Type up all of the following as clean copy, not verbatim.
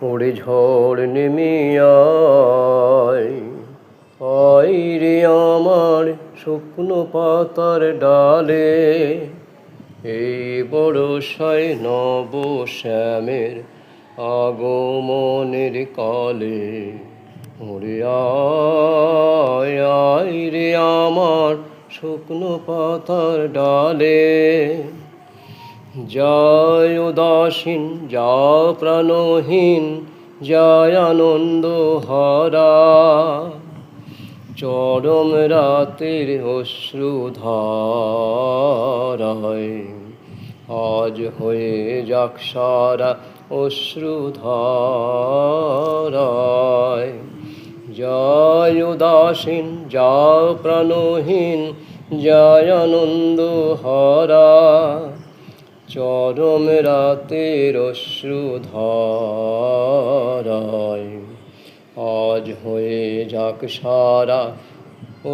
ওরে ঝড় নেমে আয়, আয় রে আমার শুকনো পাতার ডালে, এই বর্ষায় নব শ্যামের আগমনের কালে। ওরে আয়, আয় রে আমার শুকনো পাতার ডালে, যায় উদাসীন যা প্রাণহীন, যায় আনন্দ হারা, চরম রাতের অশ্রুধারায় আজ হয়ে যাক সারা অশ্রুধারায়। যায় উদাসীন যা প্রাণহীন, যায় আনন্দ হারা, চরম রাতের অশ্রুধারায় আজ হয়ে যাক সারা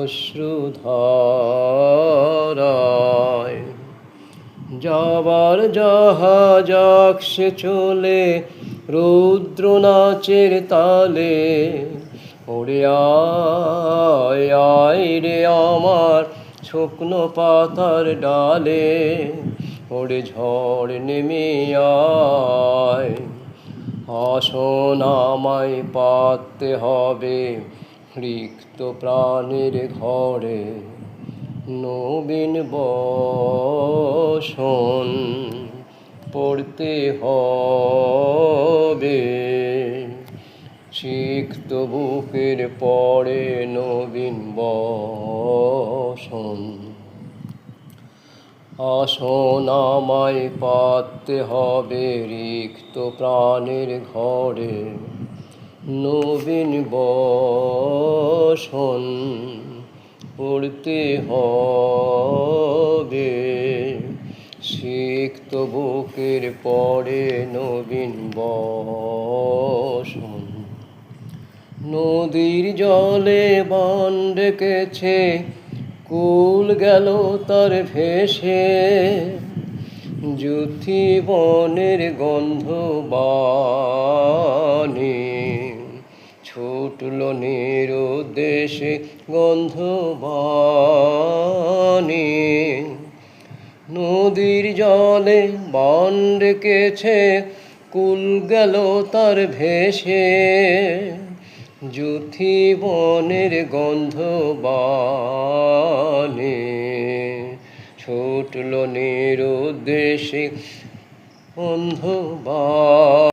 অশ্রুধারায়। যাবার জাহাজ আসছে চলে রৌদ্র নাচের তালে, ওরে আয়, আয় রে আমার শুকনো পাতার ডালে, ওরে ঝড় নেমে আয়। আসন আমায় পাততে হবে রিক্ত প্রাণের ঘরে, নবীন বসন পড়তে হবে। সিক্ত বুকের পরে নবীন বসন, আসন আমায় পাততে হবে রিক্ত প্রাণের ঘরে, নবীন বসন পড়তে হবে। সিক্ত বুকের পরে নবীন বসন। নদীর জলে বান ডেকেছে, কুল গেল তার ভেসে, যুথি বনের গন্ধ বানে, ছুটল নিরুদ্দেশে গন্ধ বানে। নদীর জলে বান ডেকেছে, কুল গেল তার ভেসে, যুথি বনের গন্ধ বানে, ছুটল নিরুদ্দেশে গন্ধ বানে।